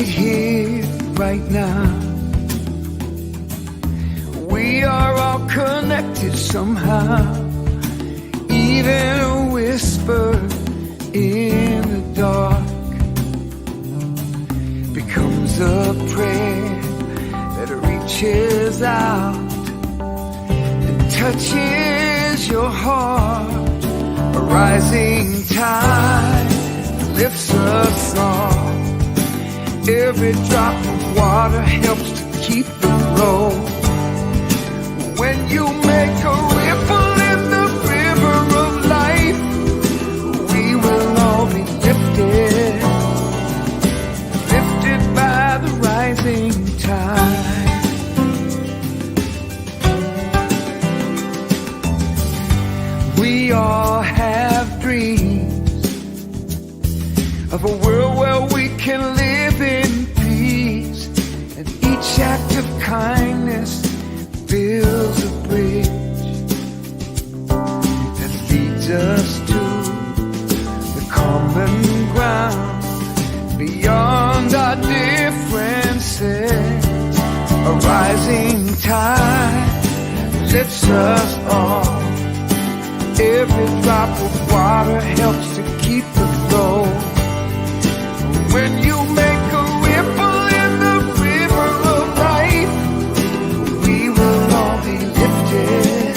here, right now. We are all connected somehow. Even a whisper in the dark becomes a prayer that reaches out and touches your heart. A rising tide lifts us all. Every drop of water helps to keep the flow. When you make a ripple in the river of life, we will all be lifted, lifted by the rising tide. We all have dreams of a world where we can live in peace, and each act of kindness builds a bridge that leads us to the common ground beyond our differences. A rising tide lifts us all. Every drop of water helps to keep the flow. When you make a ripple in the river of life, we will all be lifted,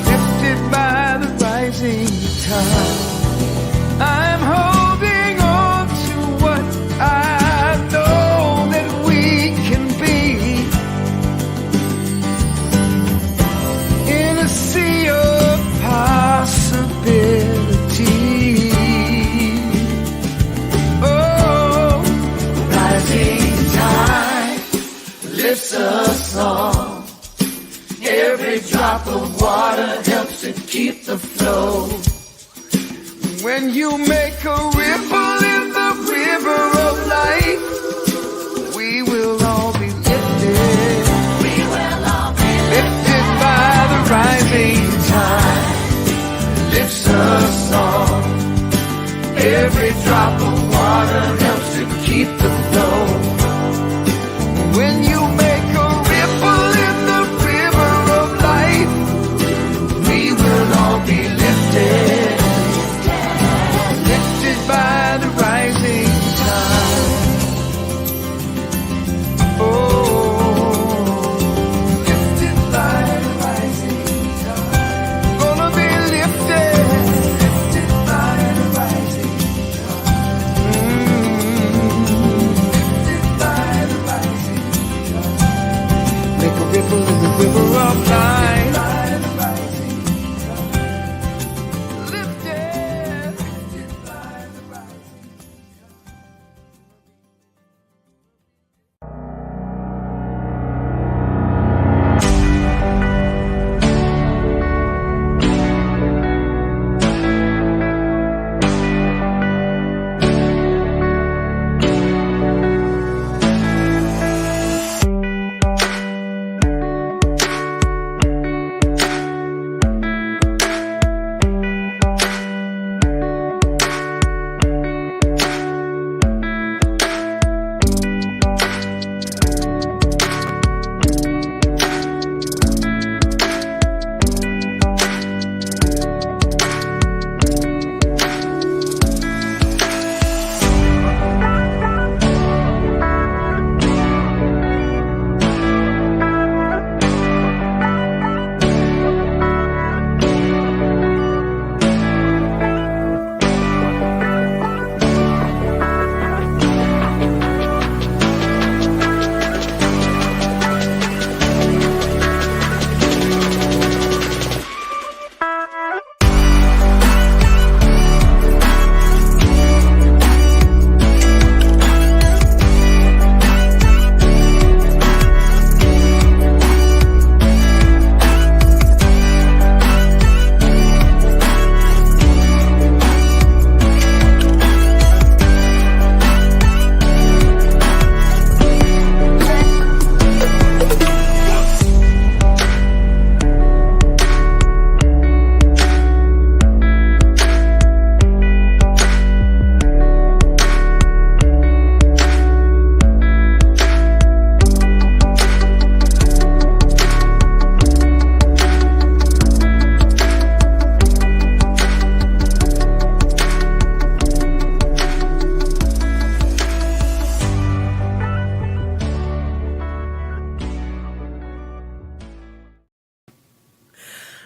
lifted by the rising tide. I'm holding on to what I know that we can be. In a sea of possibility. Oh, rising tide lifts us all. Every drop of water helps to keep the flow. When you make a ripple in the river of life, we will all be lifted. We will all be lifted by the rising tide. Lifts us all. Every drop of water helps to keep the flow. When you make a ripple in the river of life, we will all be lifted, lifted by the rising tide. Oh, lifted by the rising tide. Gonna be lifted, lifted by the rising tide. Lifted by the rising tide. Make a ripple in the river of life. Lifted, lifted by the rising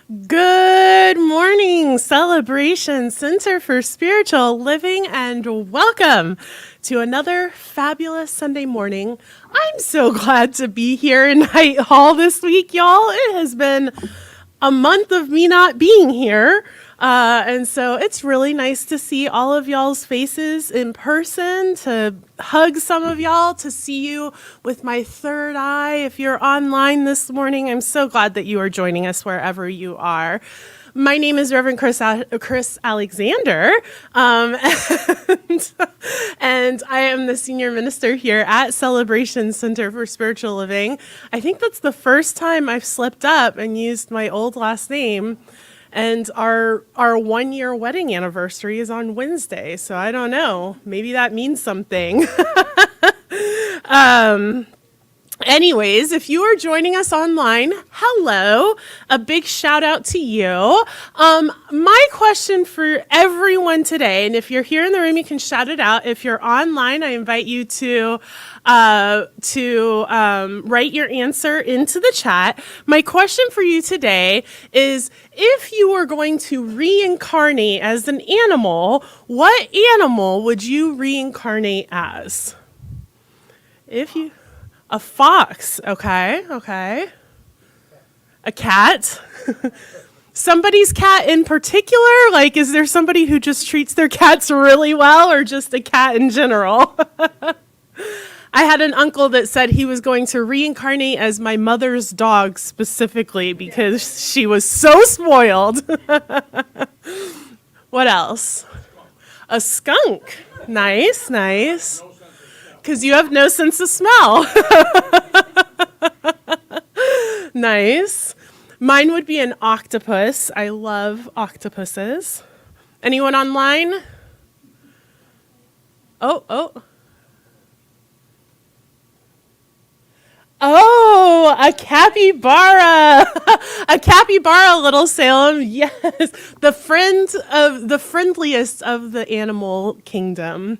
Good morning, Celebration Center for Spiritual Living, and welcome to another fabulous Sunday morning. I'm so glad to be here in Night Hall this week, y'all. It has been a month of me not being here. And so it's really nice to see all of y'all's faces in person, to hug some of y'all, to see you with my third eye. If you're online this morning, I'm so glad that you are joining us wherever you are. My name is Reverend Kris Alexander, and I am the senior minister here at Celebration Center for Spiritual Living. I think that's the first time I've slipped up and used my old last name. And our 1-year wedding anniversary is on Wednesday, so I don't know. Maybe that means something. Anyways, if you are joining us online, hello. A big shout out to you. My question for everyone today, and if you're here in the room, you can shout it out. If you're online, I invite you to write your answer into the chat. My question for you today is, if you were going to reincarnate as an animal, what animal would you reincarnate as? A fox, okay. A cat? Somebody's cat in particular? Like, is there somebody who just treats their cats really well, or just a cat in general? I had an uncle that said he was going to reincarnate as my mother's dog specifically because she was so spoiled. What else? A skunk. Nice. Because you have no sense of smell. Nice. Mine would be an octopus. I love octopuses. Anyone online? Oh, a capybara. A capybara, Little Salem. Yes. The friendliest of the animal kingdom.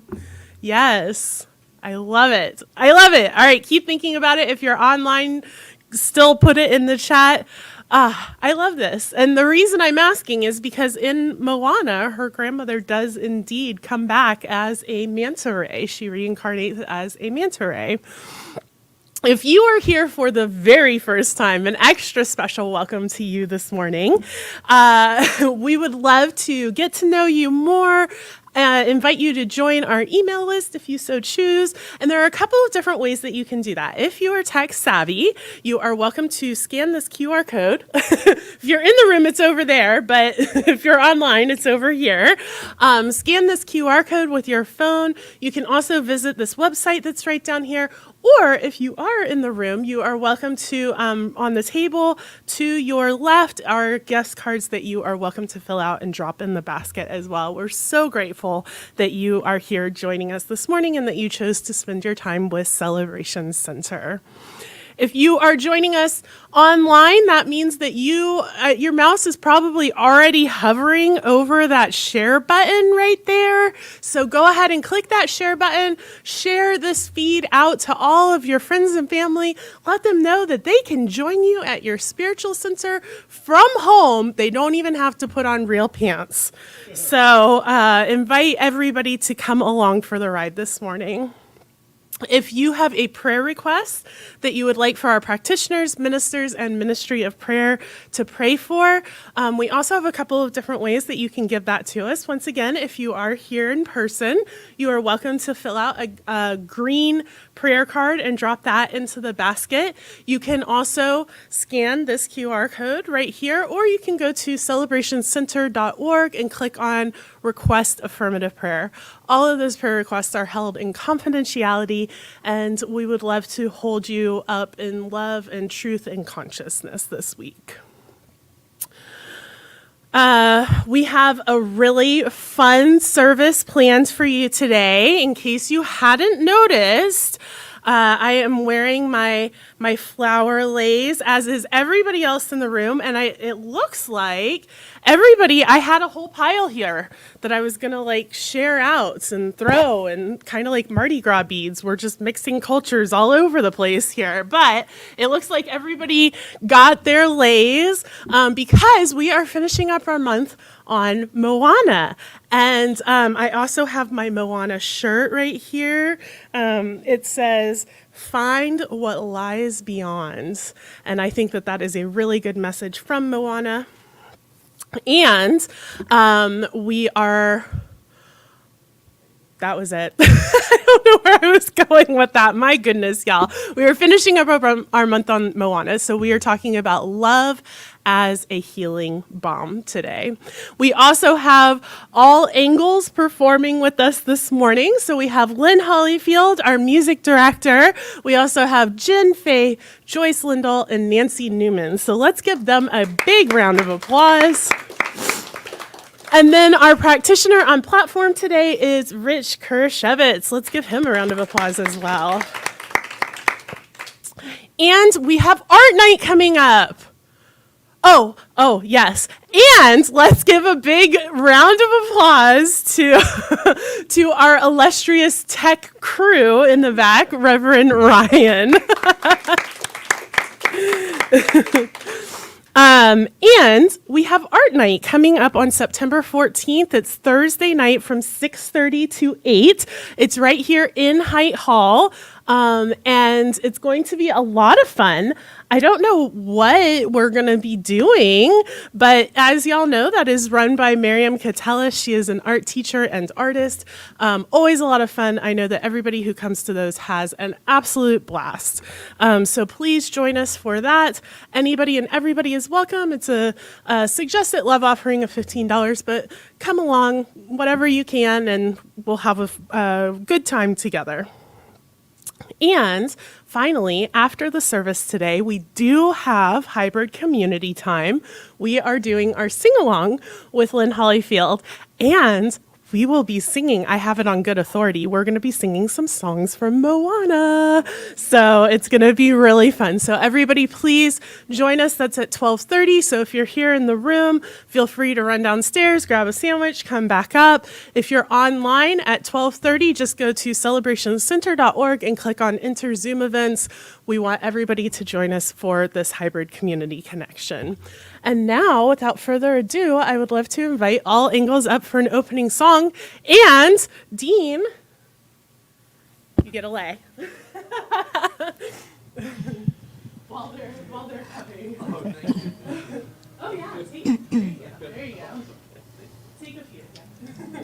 Yes. I love it. All right, keep thinking about it. If you're online, still put it in the chat. I love this. And the reason I'm asking is because in Moana, her grandmother does indeed come back as a manta ray. She reincarnates as a manta ray. If you are here for the very first time, an extra special welcome to you this morning. We would love to get to know you more. Invite you to join our email list if you so choose. And there are a couple of different ways that you can do that. If you are tech savvy, you are welcome to scan this QR code. If you're in the room, it's over there, but if you're online, it's over here. Scan this QR code with your phone. You can also visit this website that's right down here. Or if you are in the room, you are welcome to, on the table to your left, are guest cards that you are welcome to fill out and drop in the basket as well. We're so grateful that you are here joining us this morning and that you chose to spend your time with Celebration Center. If you are joining us online, that means that your mouse is probably already hovering over that share button right there. So go ahead and click that share button. Share this feed out to all of your friends and family. Let them know that they can join you at your spiritual center from home. They don't even have to put on real pants. So invite everybody to come along for the ride this morning. If you have a prayer request that you would like for our practitioners, ministers, and ministry of prayer to pray for, we also have a couple of different ways that you can give that to us. Once again, if you are here in person, you are welcome to fill out a green prayer card and drop that into the basket. You can also scan this QR code right here, or you can go to celebrationcenter.org and click on Request Affirmative Prayer. All of those prayer requests are held in confidentiality, and we would love to hold you up in love and truth and consciousness this week. We have a really fun service planned for you today. In case you hadn't noticed, I am wearing my flower lace, as is everybody else in the room, and it looks like everybody, I had a whole pile here that I was gonna like share out and throw, and kind of like Mardi Gras beads. We're just mixing cultures all over the place here, but it looks like everybody got their lays because we are finishing up our month on Moana. And I also have my Moana shirt right here. It says, "Find what lies beyond." And I think that that is a really good message from Moana. And that was it. I don't know where I was going with that. My goodness, y'all. We are finishing up our month on Moana, so we are talking about love as a healing balm today. We also have all angles performing with us this morning. So we have Lynn Hollyfield, our music director. We also have Jen Faye, Joyce Lindahl, and Nancy Newman. So let's give them a big round of applause. And then our practitioner on platform today is Rich Kershevitz. Let's give him a round of applause as well. And we have art night coming up. Oh, yes. And let's give a big round of applause to our illustrious tech crew in the back, Reverend Ryan. And we have art night coming up on September 14th. It's Thursday night from 6:30 to 8. It's right here in Haight Hall. And it's going to be a lot of fun. I don't know what we're going to be doing, but as y'all know, that is run by Miriam Catella. She is an art teacher and artist. Always a lot of fun. I know that everybody who comes to those has an absolute blast. So please join us for that. Anybody and everybody is welcome. It's a suggested love offering of $15, but come along, whatever you can, and we'll have a good time together. And finally, after the service today, we do have hybrid community time. We are doing our sing-along with Lynn Hollyfield, and we will be singing, I have it on good authority, we're going to be singing some songs from Moana. So it's going to be really fun. So everybody, please join us. That's at 12:30. So if you're here in the room, feel free to run downstairs, grab a sandwich, come back up. If you're online at 12:30, just go to celebrationcenter.org and click on Enter Zoom Events. We want everybody to join us for this hybrid community connection. And now, without further ado, I would love to invite all angles up for an opening song. And Dean, you get a lay. while they're coming. Oh, thank you. Oh yeah, take it. There you go. There you go. Take a few. Yeah.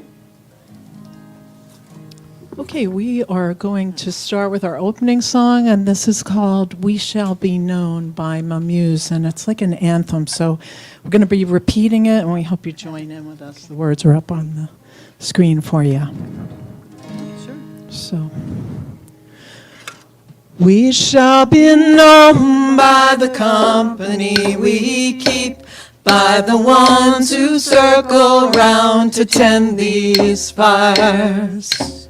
Okay, we are going to start with our opening song, and this is called "We Shall Be Known" by Mamuse, and it's like an anthem, so we're going to be repeating it, and we hope you join in with us. The words are up on the screen for you. Sure. So, we shall be known by the company we keep, by the ones who circle round to tend these fires.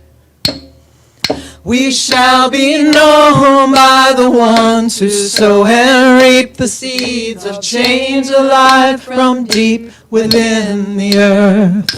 We shall be known by the ones who sow and reap the seeds of change alive from deep within the earth.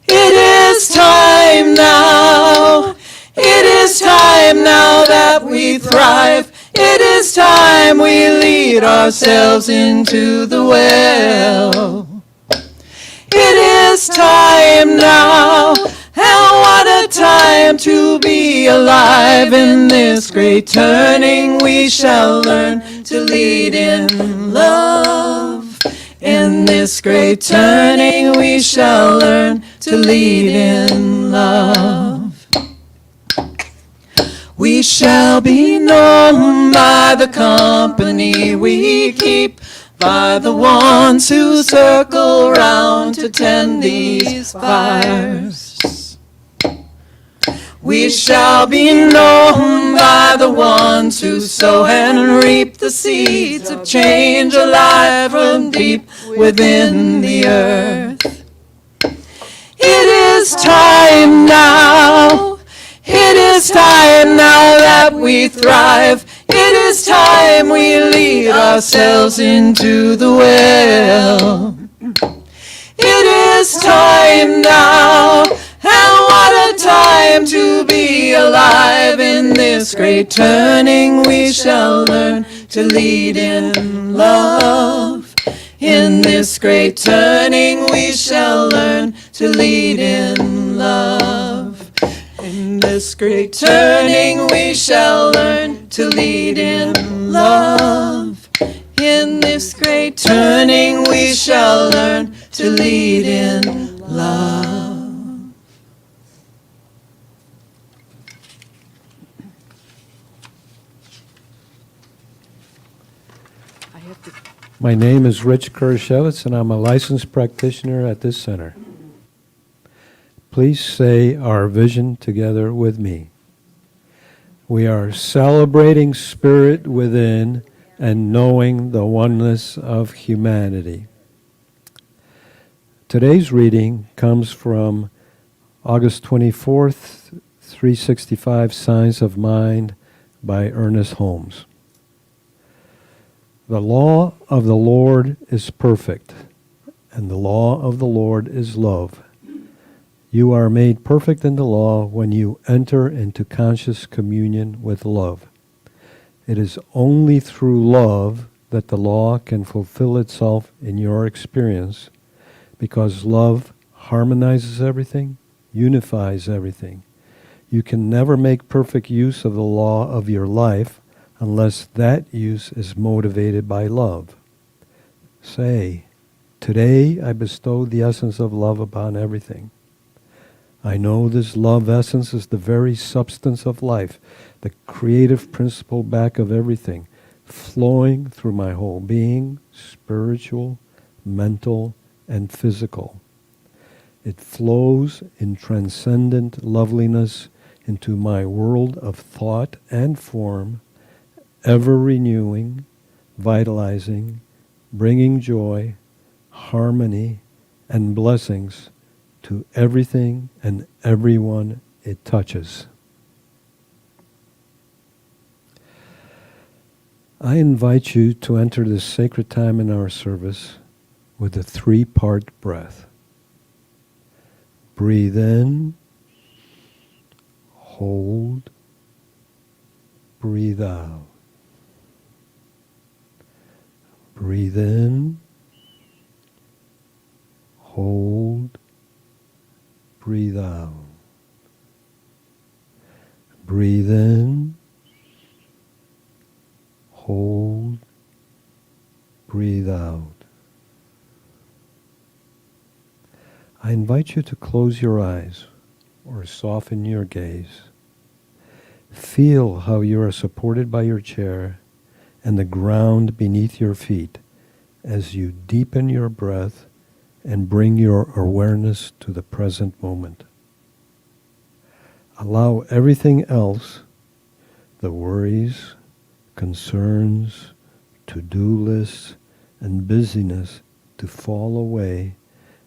It is time now. It is time now that we thrive. It is time we lead ourselves into the well. It is time now. And what a time to be alive. In this great turning we shall learn to lead in love. In this great turning we shall learn to lead in love. We shall be known by the company we keep, by the ones who circle round to tend these fires. We shall be known by the ones who sow and reap the seeds of change alive from deep within the earth. It is time now. It is time now that we thrive. It is time we lead ourselves into the well. It is time now, and what a time to be alive. In this great turning we shall learn to lead in love. In this great turning we shall learn to lead in love. In this great turning we shall learn to lead in love. In this great turning we shall learn to lead in love. My name is Rich Kurashevitz, and I'm a licensed practitioner at this center. Please say our vision together with me. We are celebrating spirit within and knowing the oneness of humanity. Today's reading comes from August 24th, 365, Signs of Mind by Ernest Holmes. The law of the Lord is perfect, and the law of the Lord is love. You are made perfect in the law when you enter into conscious communion with love. It is only through love that the law can fulfill itself in your experience, because love harmonizes everything, unifies everything. You can never make perfect use of the law of your life unless that use is motivated by love. Say, today I bestow the essence of love upon everything. I know this love essence is the very substance of life, the creative principle back of everything, flowing through my whole being, spiritual, mental, and physical. It flows in transcendent loveliness into my world of thought and form, ever renewing, vitalizing, bringing joy, harmony, and blessings to everything and everyone it touches. I invite you to enter this sacred time in our service with a 3-part breath. Breathe in, hold, breathe out. Breathe in, hold, breathe out. Breathe in, hold, breathe out. I invite you to close your eyes or soften your gaze. Feel how you are supported by your chair and the ground beneath your feet as you deepen your breath and bring your awareness to the present moment. Allow everything else, the worries, concerns, to-do lists, and busyness to fall away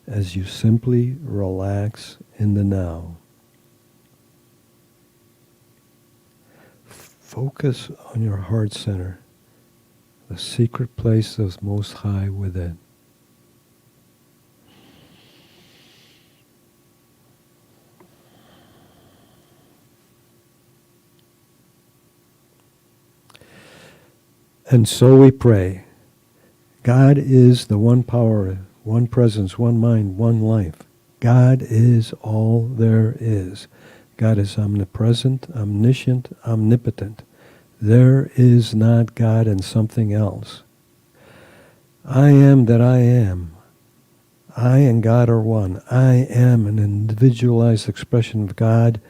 as you simply relax in the now. Focus on your heart center, the secret place that's most high within. And so we pray. God is the one power, one presence, one mind, one life. God is all there is. God is omnipresent, omniscient, omnipotent. There is not God and something else. I am that I am. I and God are one. I am an individualized expression of God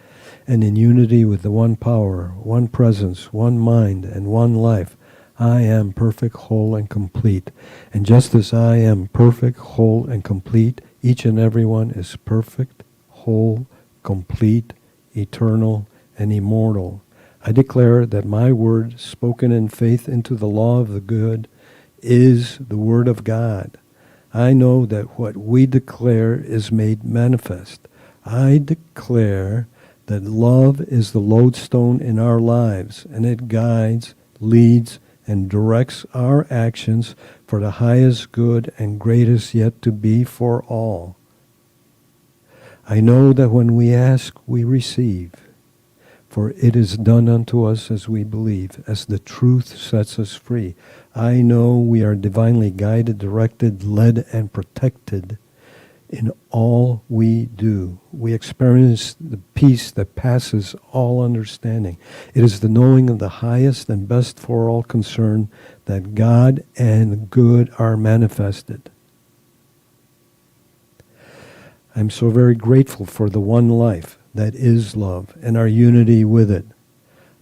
and in unity with the one power, one presence, one mind, and one life. I am perfect, whole, and complete. And just as I am perfect, whole, and complete, each and every one is perfect, whole, complete, eternal, and immortal. I declare that my word, spoken in faith into the law of the good, is the word of God. I know that what we declare is made manifest. I declare that love is the lodestone in our lives, and it guides, leads, and directs our actions for the highest good and greatest yet to be for all. I know that when we ask, we receive, for it is done unto us as we believe, as the truth sets us free. I know we are divinely guided, directed, led, and protected in all we do. We experience the peace that passes all understanding. It is the knowing of the highest and best for all concerned that God and good are manifested. I'm so very grateful for the one life that is love and our unity with it.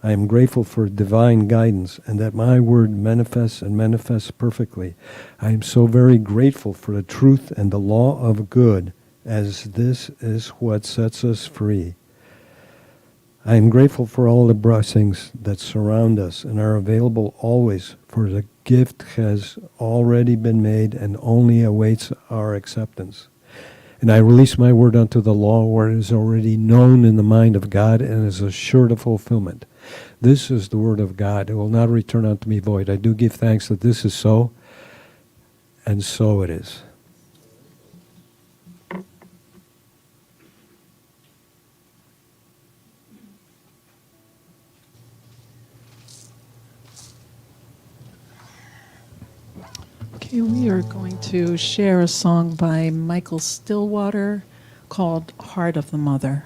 I am grateful for divine guidance and that my word manifests and manifests perfectly. I am so very grateful for the truth and the law of good, as this is what sets us free. I am grateful for all the blessings that surround us and are available always, for the gift has already been made and only awaits our acceptance. And I release my word unto the law where it is already known in the mind of God and is assured of fulfillment. This is the word of God. It will not return unto me void. I do give thanks that this is so, and so it is. Okay, we are going to share a song by Michael Stillwater called Heart of the Mother.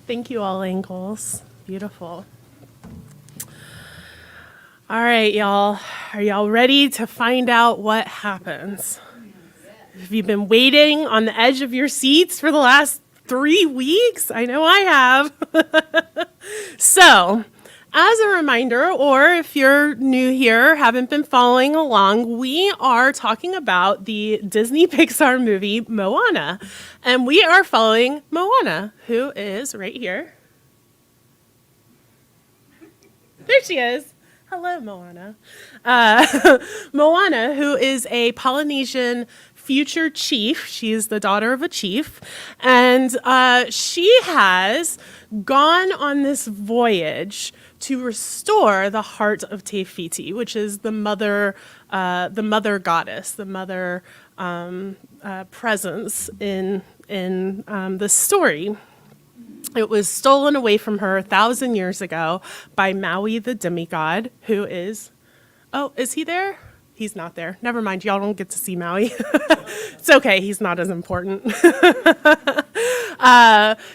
Thank you, all angles. Beautiful. All right, y'all. Are y'all ready to find out what happens? Have you been waiting on the edge of your seats for the last 3 weeks? I know I have. So, as a reminder, or if you're new here, haven't been following along, we are talking about the Disney Pixar movie Moana. And we are following Moana, who is right here. There she is. Hello, Moana. Moana, who is a Polynesian future chief. She is the daughter of a chief. And she has gone on this voyage to restore the heart of Te Fiti, which is the mother goddess, the mother presence in the story. It was stolen away from her 1,000 years ago by Maui, the demigod, who is, oh, is he there? He's not there. Never mind, y'all don't get to see Maui. It's okay, he's not as important.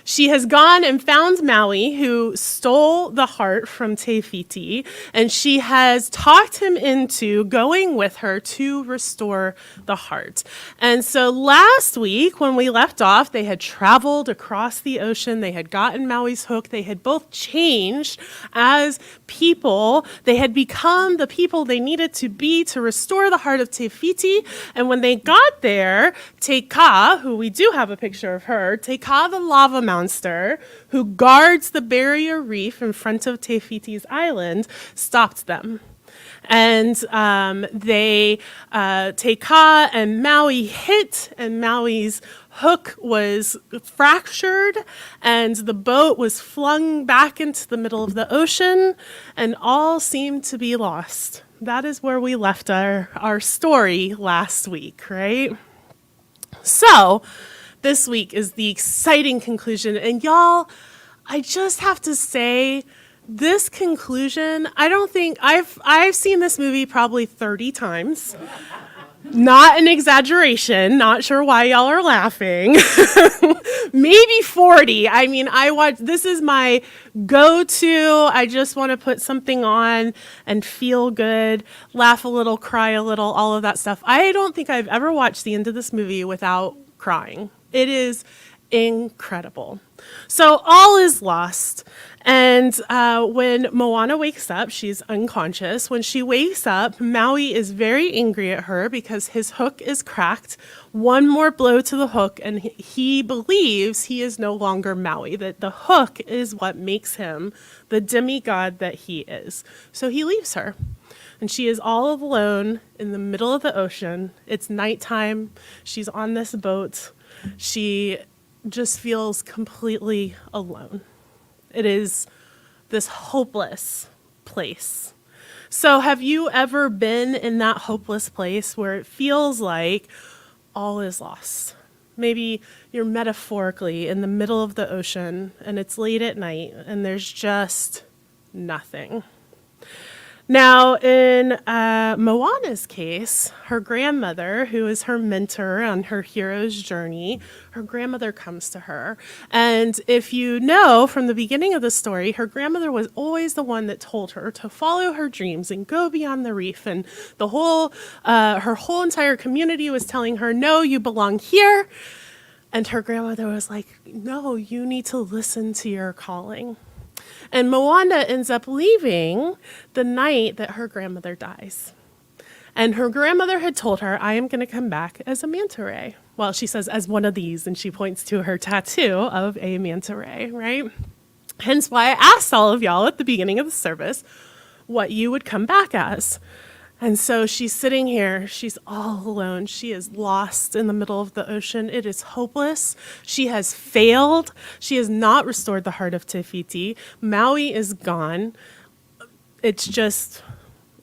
She has gone and found Maui, who stole the heart from Te Fiti, and she has talked him into going with her to restore the heart. And so last week, when we left off, they had traveled across the ocean. They had gotten Maui's hook. They had both changed as people. They had become the people they needed to be to restore the heart of Te Fiti. And when they got there, Te Ka, who we do have a picture of her, Te Ka the lava monster, who guards the barrier reef in front of Te Fiti's island, stopped them. And Te Ka and Maui hit, and Maui's hook was fractured, and the boat was flung back into the middle of the ocean, and all seemed to be lost. That is where we left our story last week, right? So, this week is the exciting conclusion. And y'all, I just have to say, this conclusion, I don't think, I've seen this movie probably 30 times. Not an exaggeration. Not sure why y'all are laughing. Maybe 40. I mean, this is my go-to. I just want to put something on and feel good, laugh a little, cry a little, all of that stuff. I don't think I've ever watched the end of this movie without crying. It is incredible. So all is lost. And when Moana wakes up, she's unconscious. When she wakes up, Maui is very angry at her because his hook is cracked. One more blow to the hook, and he believes he is no longer Maui, that the hook is what makes him the demigod that he is. So he leaves her. And she is all alone in the middle of the ocean. It's nighttime. She's on this boat. She just feels completely alone. It is this hopeless place. So have you ever been in that hopeless place where it feels like all is lost? Maybe you're metaphorically in the middle of the ocean and it's late at night and there's just nothing. Now, in Moana's case, her grandmother, who is her mentor on her hero's journey, her grandmother comes to her. And if you know from the beginning of the story, her grandmother was always the one that told her to follow her dreams and go beyond the reef. And her whole entire community was telling her, no, you belong here. And her grandmother was like, no, you need to listen to your calling. And Moana ends up leaving the night that her grandmother dies. And her grandmother had told her, I am going to come back as a manta ray. Well, she says, as one of these, and she points to her tattoo of a manta ray, right? Hence why I asked all of y'all at the beginning of the service what you would come back as. And so she's sitting here, she's all alone. She is lost in the middle of the ocean. It is hopeless. She has failed. She has not restored the heart of Te Fiti. Maui is gone. It's just,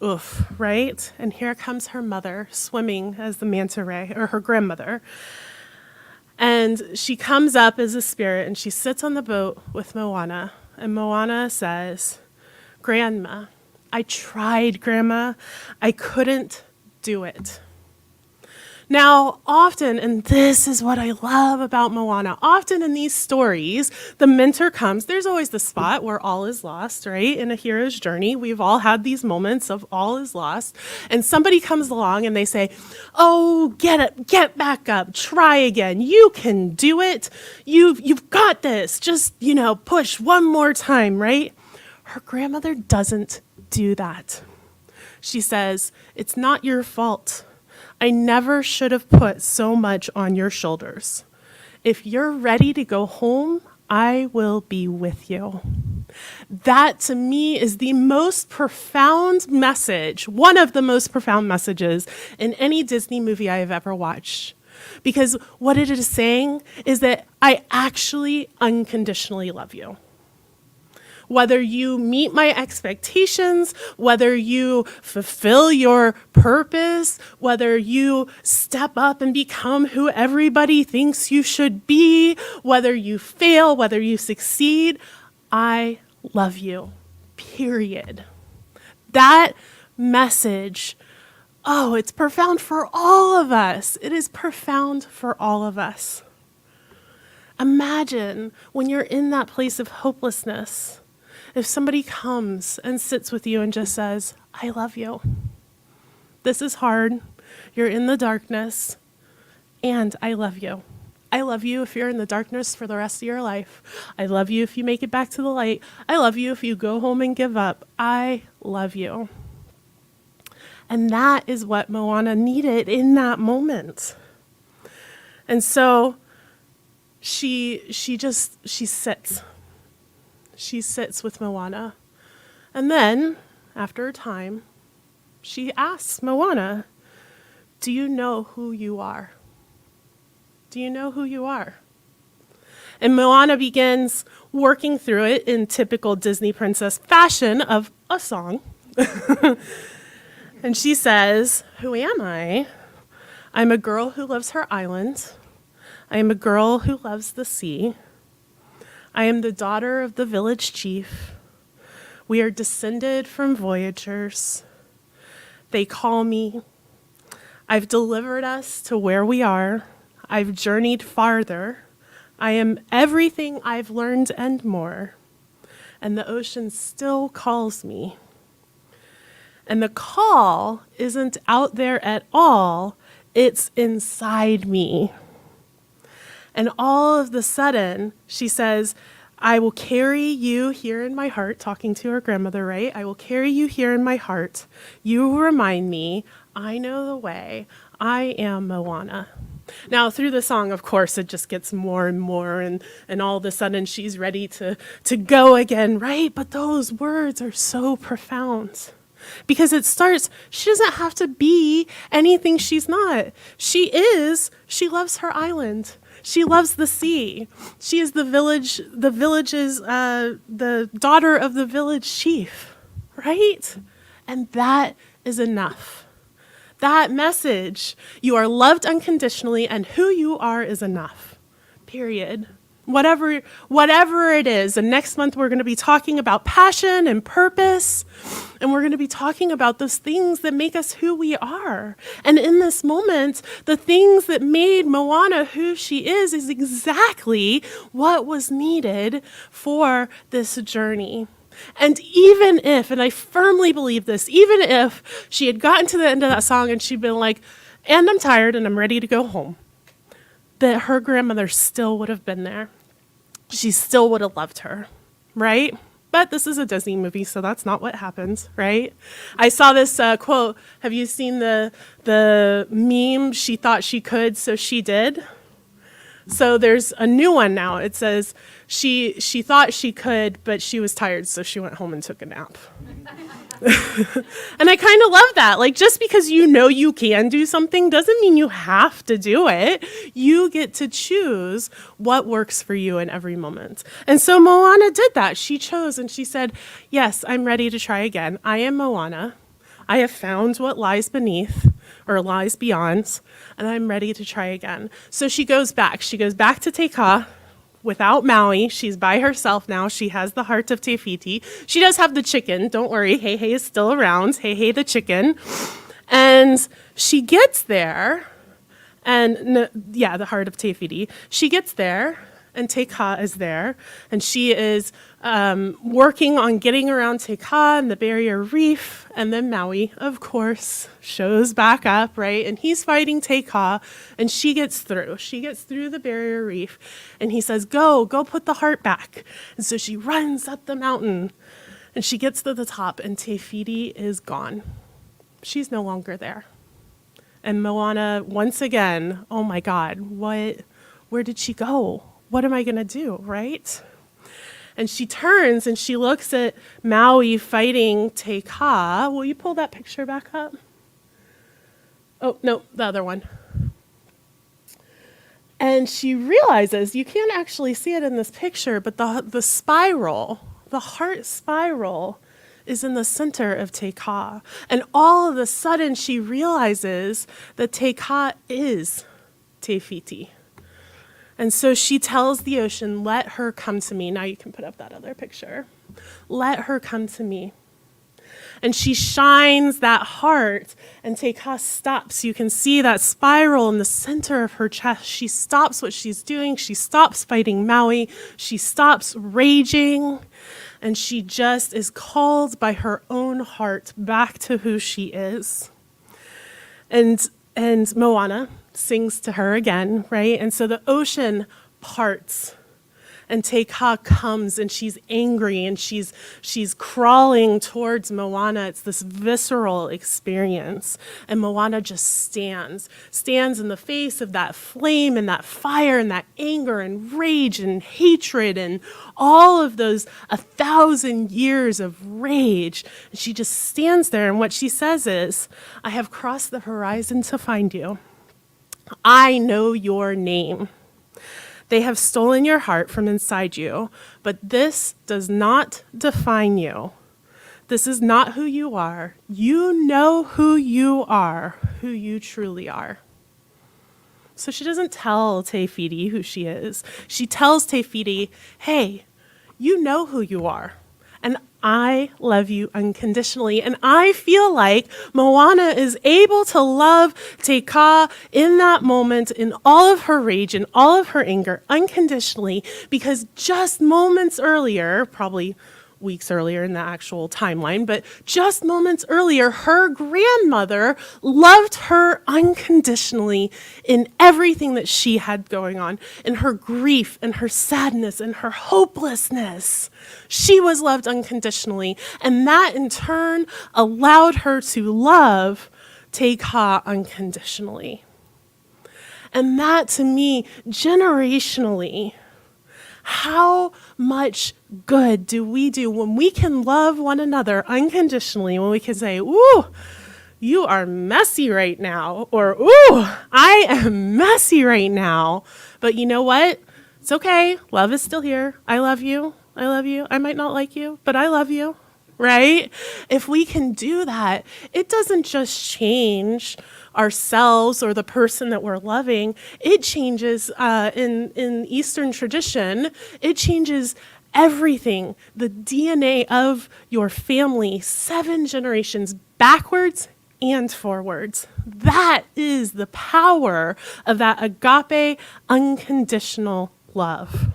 oof, right? And here comes her mother swimming as the manta ray, or her grandmother. And she comes up as a spirit and she sits on the boat with Moana. And Moana says, Grandma, I tried, Grandma. I couldn't do it. Now, often, and this is what I love about Moana, often in these stories, the mentor comes. There's always the spot where all is lost, right? In a hero's journey, we've all had these moments of all is lost. And somebody comes along and they say, oh, get up, get back up, try again. You can do it. You've got this. Just, push one more time, right? Her grandmother doesn't do that. She says, it's not your fault. I never should have put so much on your shoulders. If you're ready to go home, I will be with you. That to me is the most profound message, one of the most profound messages in any Disney movie I have ever watched. Because what it is saying is that I actually unconditionally love you. Whether you meet my expectations, whether you fulfill your purpose, whether you step up and become who everybody thinks you should be, whether you fail, whether you succeed, I love you, period. That message, oh, it's profound for all of us. It is profound for all of us. Imagine when you're in that place of hopelessness, if somebody comes and sits with you and just says, I love you. This is hard. You're in the darkness, and I love you. I love you if you're in the darkness for the rest of your life. I love you if you make it back to the light. I love you if you go home and give up. I love you. And that is what Moana needed in that moment. And so she sits. She sits with Moana. And then, after a time, she asks Moana, do you know who you are? Do you know who you are? And Moana begins working through it in typical Disney princess fashion of a song. And she says, who am I? I'm a girl who loves her island. I am a girl who loves the sea. I am the daughter of the village chief. We are descended from voyagers. They call me. I've delivered us to where we are. I've journeyed farther. I am everything I've learned and more. And the ocean still calls me. And the call isn't out there at all. It's inside me. And all of the sudden, she says, I will carry you here in my heart, talking to her grandmother, right? I will carry you here in my heart. You will remind me, I know the way. I am Moana. Now, through the song, of course, it just gets more and more, and all of a sudden she's ready to go again, right? But those words are so profound. Because it starts, she doesn't have to be anything she's not. She loves her island. She loves the sea. She is the daughter of the village chief, right? And that is enough. That message, you are loved unconditionally, and who you are is enough, period. Whatever it is, and next month we're going to be talking about passion and purpose, and we're going to be talking about those things that make us who we are. And in this moment, the things that made Moana who she is exactly what was needed for this journey. And even if, and I firmly believe this, even if she had gotten to the end of that song and she'd been like, and I'm tired and I'm ready to go home, that her grandmother still would have been there. She still would have loved her, right? But this is a Disney movie, so that's not what happens, right? I saw this quote. Have you seen the meme, she thought she could, so she did? So there's a new one now. It says, she thought she could, but she was tired, so she went home and took a nap. And I kind of love that. Like, just because you know you can do something doesn't mean you have to do it. You get to choose what works for you in every moment. And so Moana did that. She chose and she said, yes, I'm ready to try again. I am Moana. I have found what lies beneath or lies beyond, and I'm ready to try again. So she goes back. She goes back to Te Kā. Without Maui, she's by herself now. She has the heart of Te Fiti. She does have the chicken. Don't worry, Hei Hei is still around. Hei Hei the chicken. And she gets there, and the heart of Te Fiti. She gets there, and Te Kā is there, and she is working on getting around Te Kā and the barrier reef, and then Maui, of course, shows back up, right? And he's fighting Te Kā, and she gets through. She gets through the barrier reef, and he says, go put the heart back. And so she runs up the mountain, and she gets to the top, and Te Fiti is gone. She's no longer there. And Moana, once again, oh my God, where did she go? What am I going to do, right? And she turns and she looks at Maui fighting Te Ka. Will you pull that picture back up? Oh, no, the other one. And she realizes, you can't actually see it in this picture, but the spiral, the heart spiral, is in the center of Te Ka. And all of a sudden she realizes that Te Ka is Te Fiti. And so she tells the ocean, let her come to me. Now you can put up that other picture. Let her come to me. And she shines that heart, and Te Ka stops. You can see that spiral in the center of her chest. She stops what she's doing. She stops fighting Maui. She stops raging, and she just is called by her own heart back to who she is. And Moana sings to her again, right? And so the ocean parts. And Te Ka comes, and she's angry, and she's crawling towards Moana. It's this visceral experience. And Moana just stands in the face of that flame and that fire and that anger and rage and hatred and all of those 1,000 years of rage. And she just stands there, and what she says is, I have crossed the horizon to find you. I know your name. They have stolen your heart from inside you, but this does not define you. This is not who you are. You know who you are, who you truly are. So she doesn't tell Te Fiti who she is. She tells Te Fiti, hey, you know who you are. And I love you unconditionally. And I feel like Moana is able to love Te Ka in that moment, in all of her rage and all of her anger, unconditionally, because just moments earlier, probably weeks earlier in the actual timeline, but just moments earlier, her grandmother loved her unconditionally in everything that she had going on, in her grief and her sadness and her hopelessness. She was loved unconditionally, and that in turn allowed her to love Te Ka unconditionally. And that to me, generationally, how much good do we do when we can love one another unconditionally, when we can say, ooh, you are messy right now, or ooh, I am messy right now. But you know what? It's okay. Love is still here. I love you. I love you. I might not like you, but I love you, right? If we can do that, it doesn't just change ourselves or the person that we're loving. It changes, in Eastern tradition, it changes everything, the DNA of your family, 7 generations backwards and forwards. That is the power of that agape, unconditional love.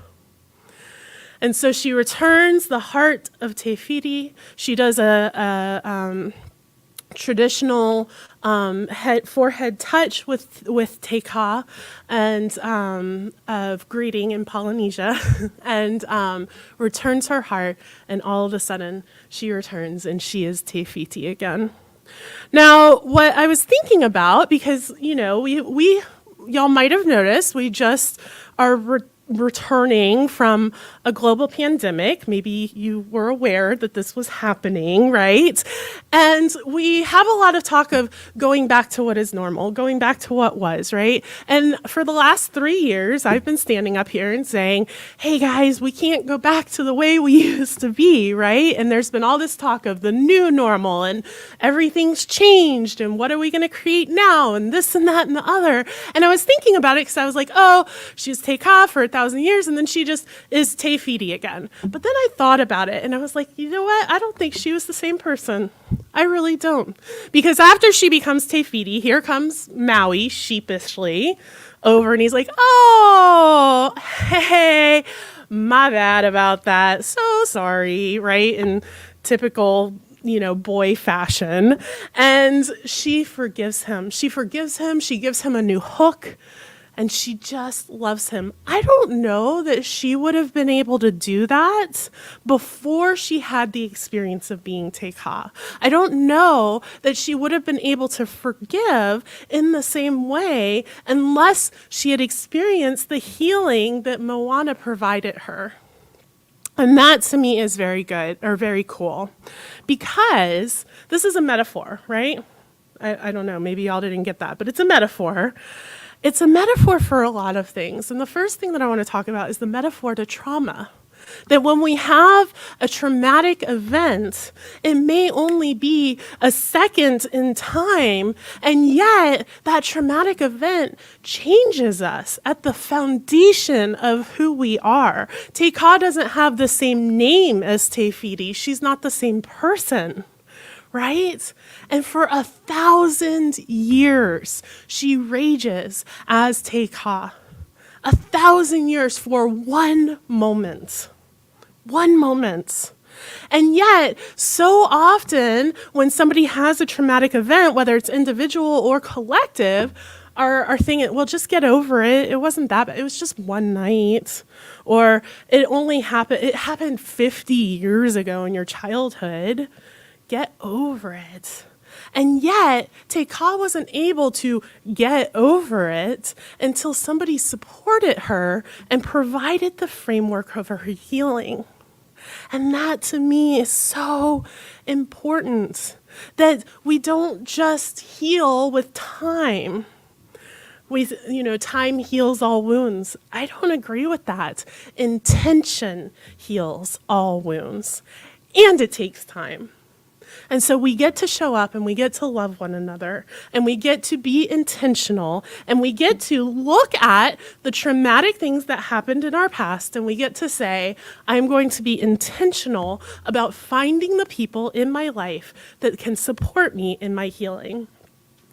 And so she returns the heart of Te Fiti. She does a traditional forehead touch with Te Ka and of greeting in Polynesia, and returns her heart, and all of a sudden she returns and she is Te Fiti again. Now, what I was thinking about, because we y'all might have noticed, we just are returning from a global pandemic. Maybe you were aware that this was happening, right? And we have a lot of talk of going back to what is normal, going back to what was, right? And for the last 3 years, I've been standing up here and saying, hey guys, we can't go back to the way we used to be, right? And there's been all this talk of the new normal and everything's changed and what are we going to create now and this and that and the other. And I was thinking about it because I was like, oh, she was Te Ka for 1,000 years and then she just is Te Fiti again. But then I thought about it and I was like, you know what? I don't think she was the same person. I really don't. Because after she becomes Te Fiti, here comes Maui sheepishly over and he's like, oh, hey, my bad about that. So sorry, right? In typical boy fashion. And she forgives him. She forgives him. She gives him a new hook. And she just loves him. I don't know that she would have been able to do that before she had the experience of being Te Ka. I don't know that she would have been able to forgive in the same way unless she had experienced the healing that Moana provided her. And that to me is very good or very cool, because this is a metaphor, right? I don't know, maybe y'all didn't get that, but it's a metaphor. It's a metaphor for a lot of things. And the first thing that I want to talk about is the metaphor to trauma. That when we have a traumatic event, it may only be a second in time, and yet that traumatic event changes us at the foundation of who we are. Teika doesn't have the same name as Tefiti. She's not the same person, right? And for 1,000 years, she rages as Teika. 1,000 years for one moment. One moment. And yet, so often when somebody has a traumatic event, whether it's individual or collective, are thinking, well, just get over it. It wasn't that bad. It was just one night. Or it happened 50 years ago in your childhood. Get over it. And yet, Teika wasn't able to get over it until somebody supported her and provided the framework of her healing. And that to me is so important, that we don't just heal with time. Time heals all wounds. I don't agree with that. Intention heals all wounds, and it takes time. And so we get to show up and we get to love one another and we get to be intentional and we get to look at the traumatic things that happened in our past and we get to say, I'm going to be intentional about finding the people in my life that can support me in my healing.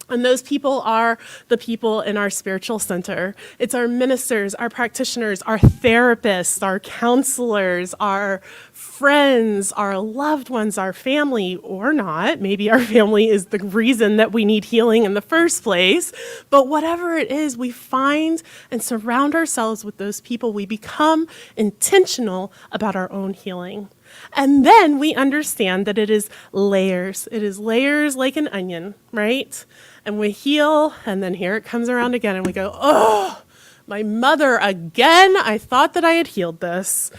And those people are the people in our spiritual center. It's our ministers, our practitioners, our therapists, our counselors, our friends, our loved ones, our family, or not. Maybe our family is the reason that we need healing in the first place. But whatever it is, we find and surround ourselves with those people. We become intentional about our own healing. And then we understand that it is layers. It is layers like an onion, right? And we heal, and then here it comes around again, and we go, oh, my mother again? I thought that I had healed this.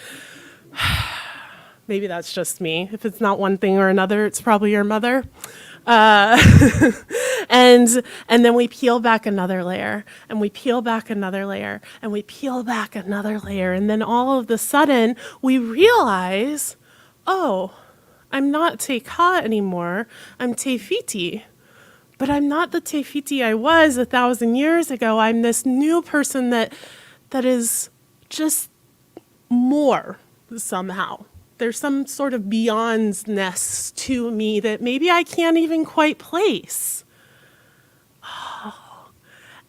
Maybe that's just me. If it's not one thing or another, it's probably your mother. And then we peel back another layer, and we peel back another layer, and we peel back another layer. And then all of a sudden, we realize, oh, I'm not Teika anymore. I'm Tefiti. But I'm not the Tefiti I was 1,000 years ago. I'm this new person that is just more somehow. There's some sort of beyondness to me that maybe I can't even quite place. Oh.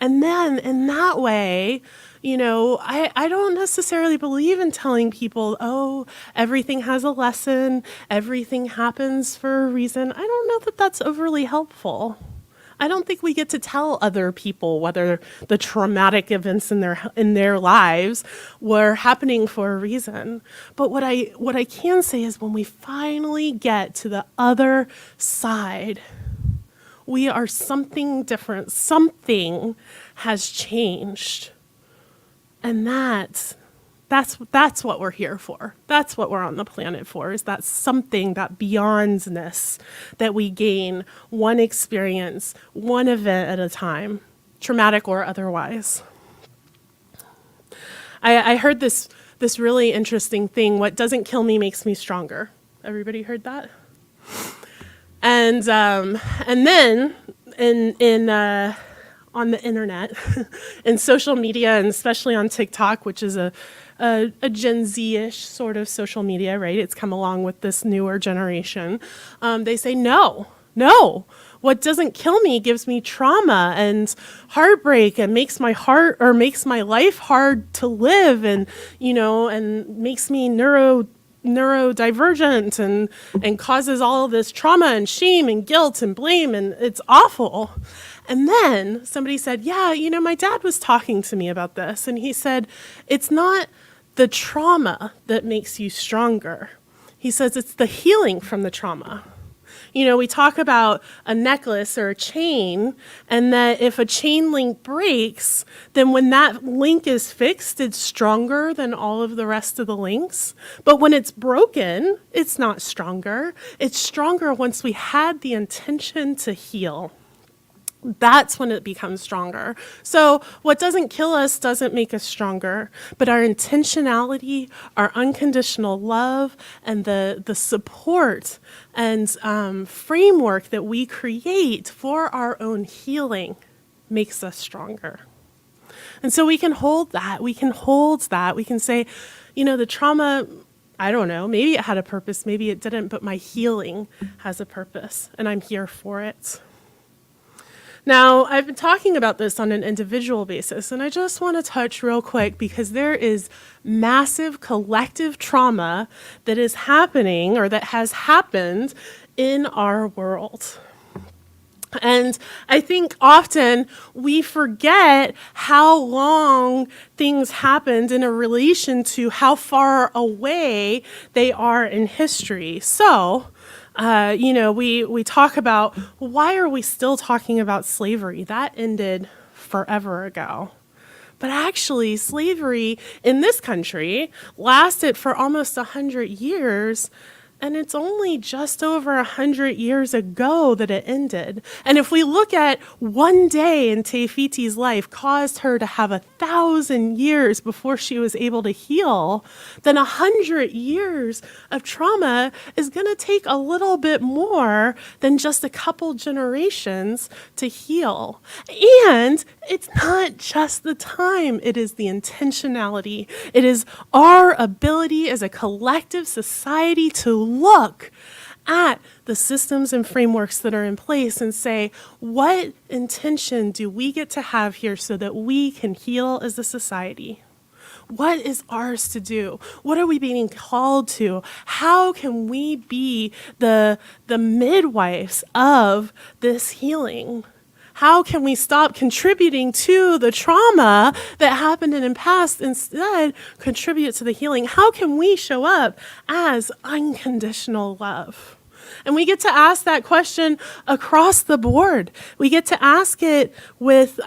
And then in that way, I don't necessarily believe in telling people, oh, everything has a lesson, everything happens for a reason. I don't know that that's overly helpful. I don't think we get to tell other people whether the traumatic events in their lives were happening for a reason. But what I can say is when we finally get to the other side, we are something different. Something has changed. And that's what we're here for. That's what we're on the planet for, is that something, that beyondness that we gain one experience, one event at a time, traumatic or otherwise. I heard this really interesting thing, what doesn't kill me makes me stronger. Everybody heard that? And then on the internet, in social media, and especially on TikTok, which is a Gen Z-ish sort of social media, right? It's come along with this newer generation. They say, no. What doesn't kill me gives me trauma and heartbreak and makes my life hard to live and makes me neurodivergent and causes all of this trauma and shame and guilt and blame, and it's awful. And then somebody said, yeah, my dad was talking to me about this, and he said, it's not the trauma that makes you stronger. He says it's the healing from the trauma. We talk about a necklace or a chain, and that if a chain link breaks, then when that link is fixed, it's stronger than all of the rest of the links. But when it's broken, it's not stronger. It's stronger once we had the intention to heal. That's when it becomes stronger. So what doesn't kill us doesn't make us stronger, but our intentionality, our unconditional love, and the support and framework that we create for our own healing makes us stronger. And so we can hold that. We can hold that. We can say, the trauma, I don't know, maybe it had a purpose, maybe it didn't, but my healing has a purpose, and I'm here for it. Now, I've been talking about this on an individual basis, and I just want to touch real quick because there is massive collective trauma that is happening or that has happened in our world. And I think often we forget how long things happened in a relation to how far away they are in history. So, we talk about, why are we still talking about slavery? That ended forever ago. But actually, slavery in this country lasted for almost 100 years, and it's only just over 100 years ago that it ended. And if we look at one day in Tefiti's life caused her to have 1,000 years before she was able to heal, then 100 years of trauma is going to take a little bit more than just a couple generations to heal. And it's not just the time, it is the intentionality. It is our ability as a collective society to look at the systems and frameworks that are in place and say, what intention do we get to have here so that we can heal as a society? What is ours to do? What are we being called to? How can we be the midwives of this healing? How can we stop contributing to the trauma that happened in the past, instead contribute to the healing? How can we show up as unconditional love? And we get to ask that question across the board. We get to ask it with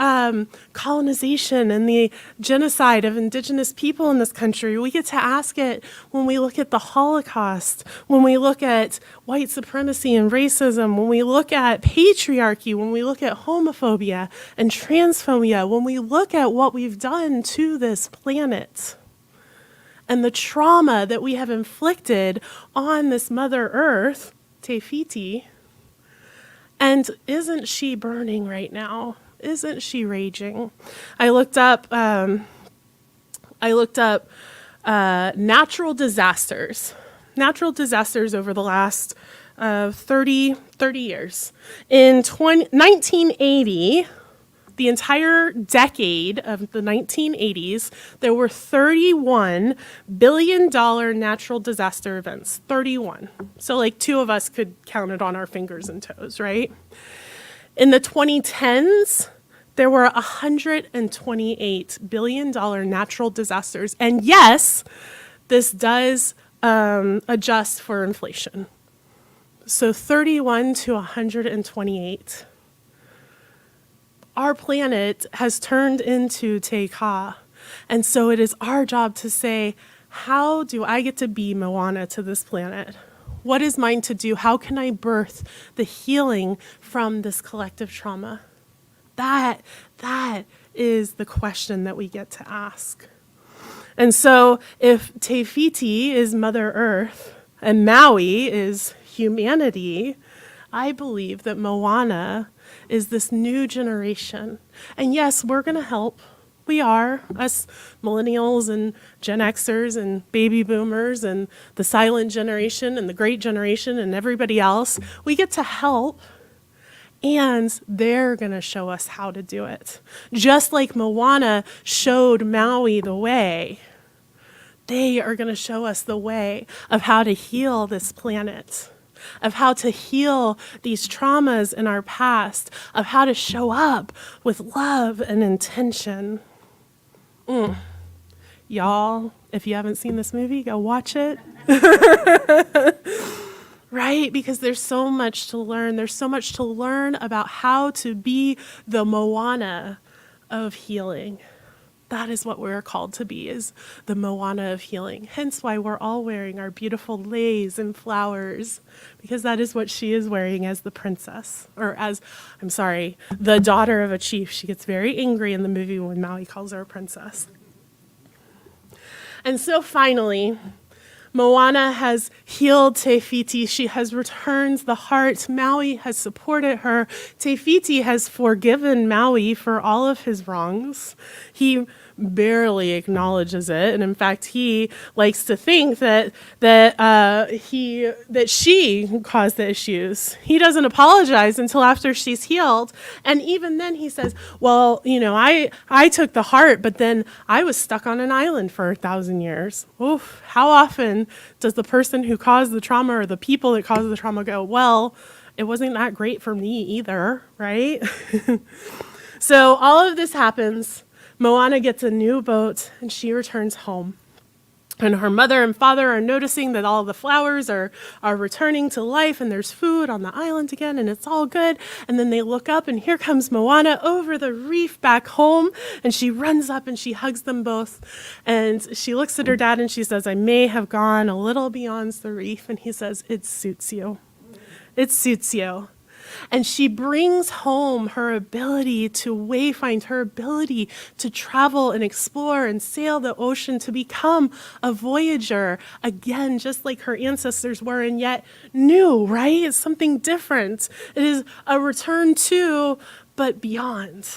colonization and the genocide of indigenous people in this country. We get to ask it when we look at the Holocaust, when we look at white supremacy and racism, when we look at patriarchy, when we look at homophobia and transphobia, when we look at what we've done to this planet and the trauma that we have inflicted on this Mother Earth, Tefiti. And isn't she burning right now? Isn't she raging? I looked up natural disasters. Natural disasters over the last 30 years. In 1980, the entire decade of the 1980s, there were 31 billion natural disaster events. 31. So like two of us could count it on our fingers and toes, right? In the 2010s, there were 128 billion natural disasters. And yes, this does adjust for inflation. So 31 to 128. Our planet has turned into Teika. And so it is our job to say, how do I get to be Moana to this planet? What is mine to do? How can I birth the healing from this collective trauma? That is the question that we get to ask. And so if Tefiti is Mother Earth and Maui is humanity, I believe that Moana is this new generation. And yes, we're going to help. We are, us millennials and Gen Xers and baby boomers and the silent generation and the great generation and everybody else. We get to help, and they're going to show us how to do it. Just like Moana showed Maui the way, they are going to show us the way of how to heal this planet, of how to heal these traumas in our past, of how to show up with love and intention. Y'all, if you haven't seen this movie, go watch it. right? Because there's so much to learn. There's so much to learn about how to be the Moana of healing. That is what we're called to be, is the Moana of healing. Hence why we're all wearing our beautiful leis and flowers, because that is what she is wearing as the princess, or as, I'm sorry, the daughter of a chief. She gets very angry in the movie when Maui calls her a princess. And so finally, Moana has healed Te Fiti. She has returned the heart. Maui has supported her. Te Fiti has forgiven Maui for all of his wrongs. He barely acknowledges it, and in fact, he likes to think that she caused the issues. He doesn't apologize until after she's healed, and even then, he says, "Well, I took the heart, but then I was stuck on an island for 1,000 years." Oof! How often does the person who caused the trauma or the people that caused the trauma go, "Well, it wasn't that great for me either," right? So all of this happens. Moana gets a new boat, and she returns home. And her mother and father are noticing that all the flowers are returning to life, and there's food on the island again, and it's all good. And then they look up, and here comes Moana over the reef back home, and she runs up and she hugs them both. And she looks at her dad, and she says, "I may have gone a little beyond the reef." And he says, "It suits you. It suits you." And she brings home her ability to wayfind, her ability to travel and explore and sail the ocean, to become a voyager again, just like her ancestors were, and yet new, right? It's something different. It is a return to, but beyond.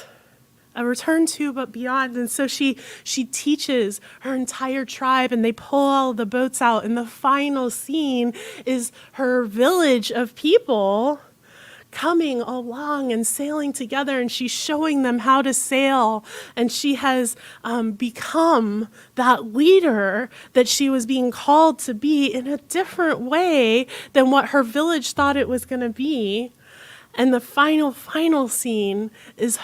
A return to, but beyond. And so she teaches her entire tribe, and they pull all the boats out. And the final scene is her village of people coming along and sailing together, and she's showing them how to sail, and she has become that leader that she was being called to be in a different way than what her village thought it was going to be. And the final scene is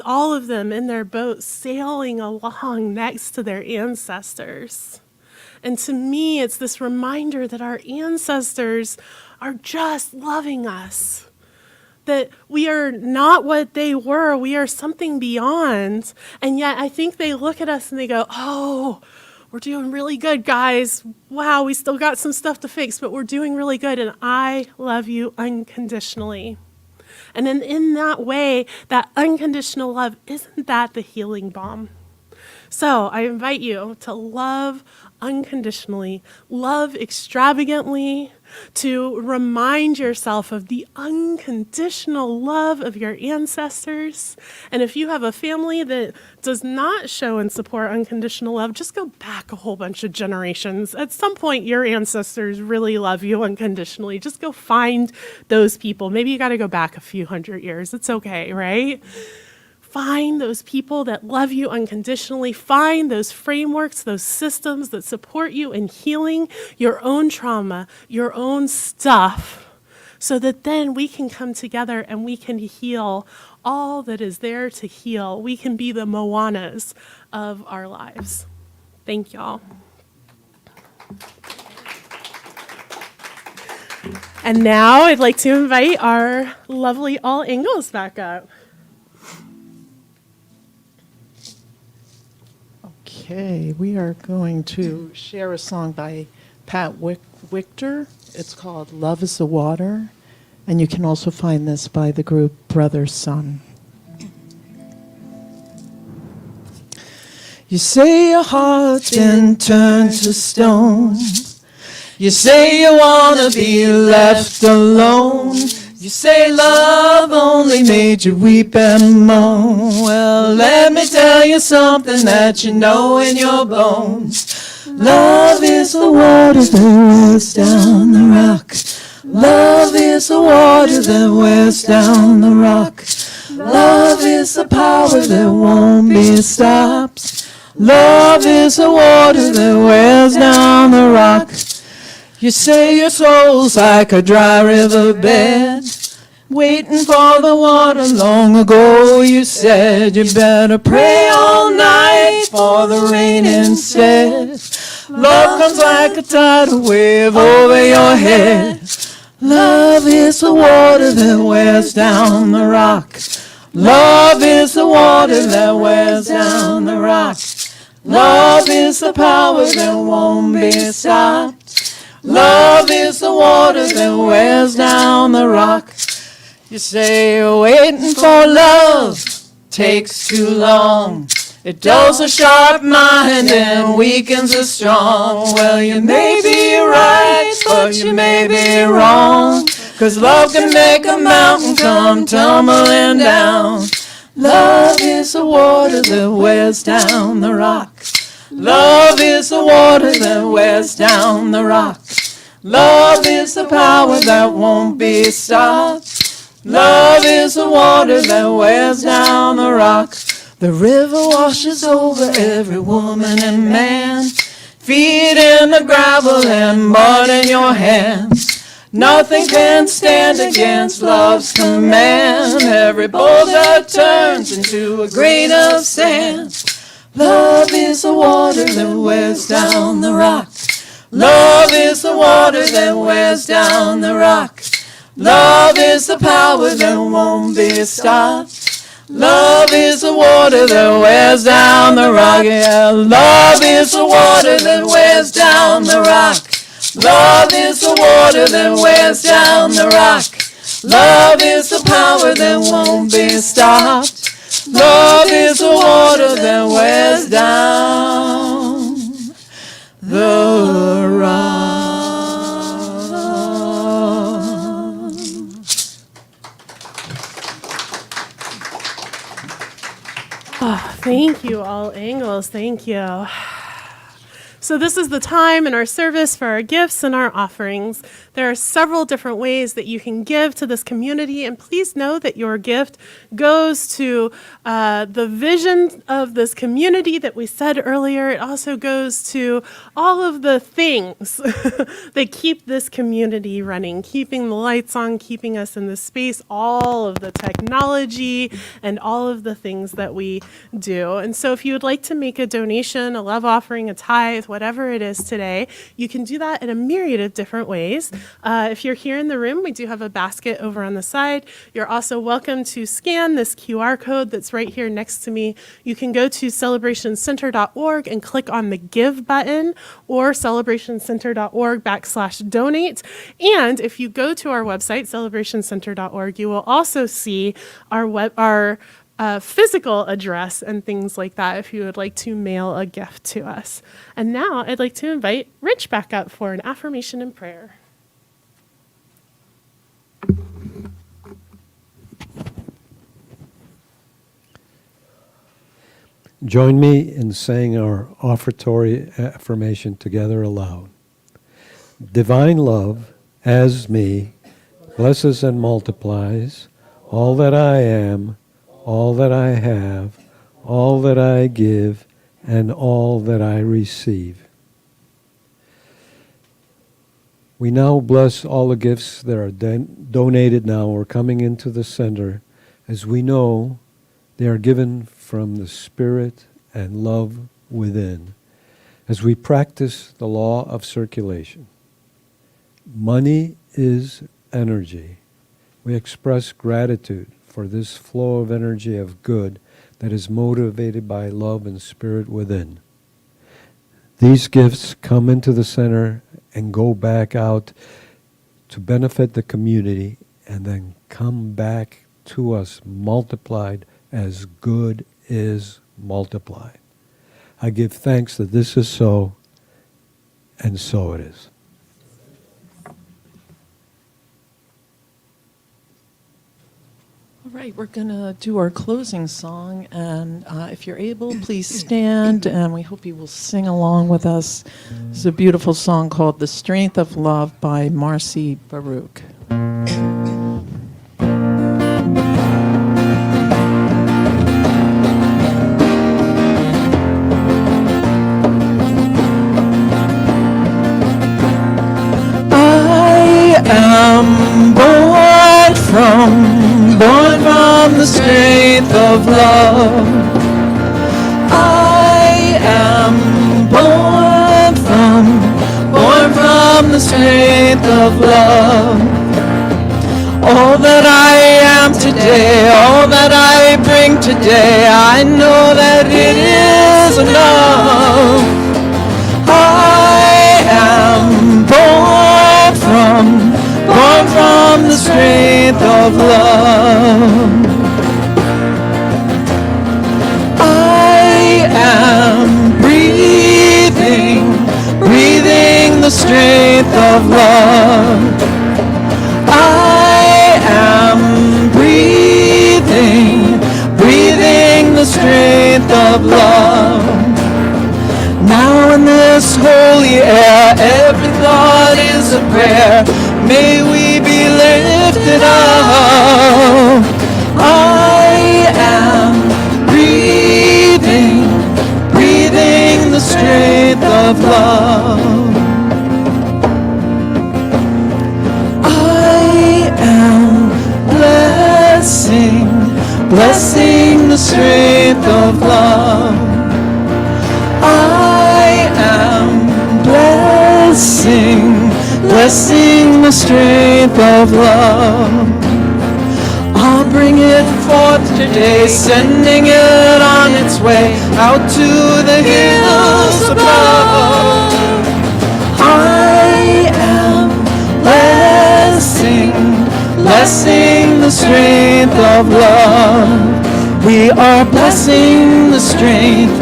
all of them in their boat sailing along next to their ancestors. And to me, it's this reminder that our ancestors are just loving us, that we are not what they were. We are something beyond. And yet I think they look at us and they go, "Oh, we're doing really good, guys. Wow, we still got some stuff to fix, but we're doing really good. And I love you unconditionally." And in that way, that unconditional love, isn't that the healing balm? So I invite you to love unconditionally, love extravagantly, to remind yourself of the unconditional love of your ancestors. And if you have a family that does not show and support unconditional love, just go back a whole bunch of generations. At some point, your ancestors really love you unconditionally. Just go find those people. Maybe you got to go back a few hundred years. It's okay, right? Find those people that love you unconditionally. Find those frameworks, those systems that support you in healing your own trauma, your own stuff, so that then we can come together and we can heal all that is there to heal. We can be the Moanas of our lives. Thank y'all. And now I'd like to invite our lovely All Angles back up. Okay, we are going to share a song by Pat Wichter. It's called Love is the Water, and you can also find this by the group Brother Sun. You say your heart's been turned to stone. You say you wanna be left alone. You say love only made you weep and moan. Well, let me tell you something that you know in your bones. Love is the water that wears down the rock. Love is the water that wears down the rock. Love is the power that won't be stopped. Love is the water that wears down the rock. You say your soul's like a dry riverbed, waiting for the water. Long ago you said you better pray all night for the rain instead. Love comes like a tidal wave over your head. Love is the water that wears down the rock. Love is the water that wears down the rock. Love is the power that won't be stopped. Love is the water that wears down the rock. You say waiting for love takes too long. It dulls a sharp mind and weakens a strong. Well, you may be right, but you may be wrong. 'Cause love can make a mountain come tumbling down. Love is the water that wears down the rock. Love is the water that wears down the rock. Love is the power that won't be stopped. Love is the water that wears down the rock. The river washes over every woman and man. Feet in the gravel and mud in your hands. Nothing can stand against love's command. Every boulder turns into a grain of sand. Love is the water that wears down the rock. Love is the water that wears down the rock. Love is the power that won't be stopped. Love is the water that wears down the rock. Yeah, love is the water that wears down the rock. Love is the water that wears down the rock. Love is the power that won't be stopped. Love is the water that wears down the rock. Oh, thank you, all angles. Thank you. So this is the time in our service for our gifts and our offerings. There are several different ways that you can give to this community, and please know that your gift goes to the vision of this community that we said earlier. It also goes to all of the things that keep this community running, keeping the lights on, keeping us in this space, all of the technology, and all of the things that we do. And so if you would like to make a donation, a love offering, a tithe, whatever it is today, you can do that in a myriad of different ways. If you're here in the room, we do have a basket over on the side. You're also welcome to scan this QR code that's right here next to me. You can go to celebrationcenter.org and click on the Give button, or celebrationcenter.org/donate. And if you go to our website, celebrationcenter.org, you will also see our physical address and things like that if you would like to mail a gift to us. And now I'd like to invite Rich back up for an affirmation and prayer. Join me in saying our offertory affirmation together aloud. Divine love, as me, blesses and multiplies all that I am, all that I have, all that I give, and all that I receive. We now bless all the gifts that are donated now or coming into the center, as we know they are given from the Spirit and love within, as we practice the law of circulation. Money is energy. We express gratitude for this flow of energy of good that is motivated by love and spirit within. These gifts come into the center and go back out to benefit the community, and then come back to us multiplied as good is multiplied. I give thanks that this is so, and so it is. All right, we're going to do our closing song, and if you're able, please stand, and we hope you will sing along with us. It's a beautiful song called The Strength of Love by Marcy Baruch. I am born from the strength of love. I am born from the strength of love. All that I am today, all that I bring today, I know that it is enough. I am born from the strength of love. I am breathing the strength of love. I am breathing the strength of love. Now in this holy air, every thought is a prayer. May we be lifted up. I am breathing the strength of love. I am blessing the strength of love. I am blessing the strength of love. I'll bring it forth today, sending it on its way out to the hills above. I am blessing the strength of love. We are blessing the strength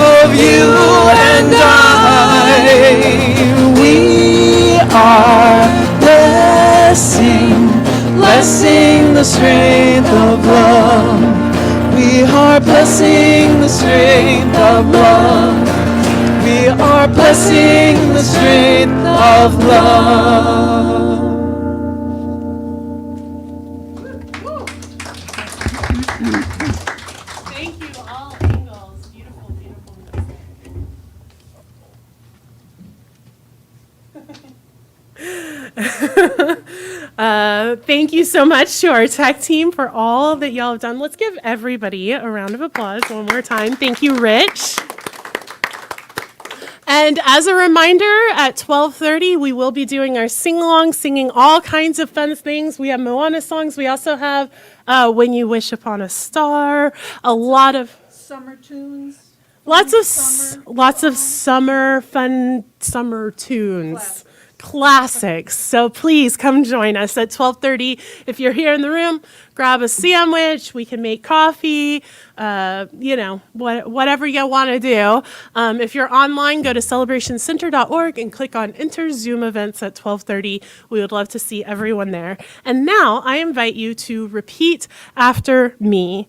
of you and I. We are blessing the strength of love. We are blessing the strength of love. We are blessing the strength of love. Thank you, all angles. Beautiful, beautiful music. Thank you so much to our tech team for all that y'all have done. Let's give everybody a round of applause one more time. Thank you, Rich. And as a reminder, at 12:30, we will be doing our sing-along, singing all kinds of fun things. We have Moana songs. We also have When You Wish Upon a Star, a lot of Summer tunes. lots of summer fun summer tunes. Classics. So please come join us at 12:30. If you're here in the room, grab a sandwich. We can make coffee. Whatever you want to do. If you're online, go to celebrationcenter.org and click on Enter Zoom events at 12:30. We would love to see everyone there. And now I invite you to repeat after me.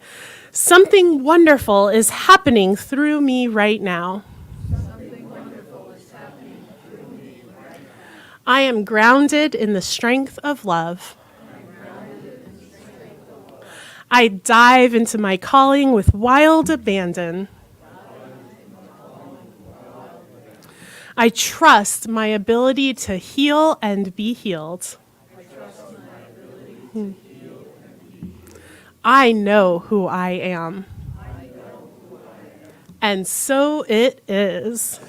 Something wonderful is happening through me right now. I am grounded in the strength of love. I dive into my calling with wild abandon. I trust my ability to heal and be healed. I know who I am. And so it is.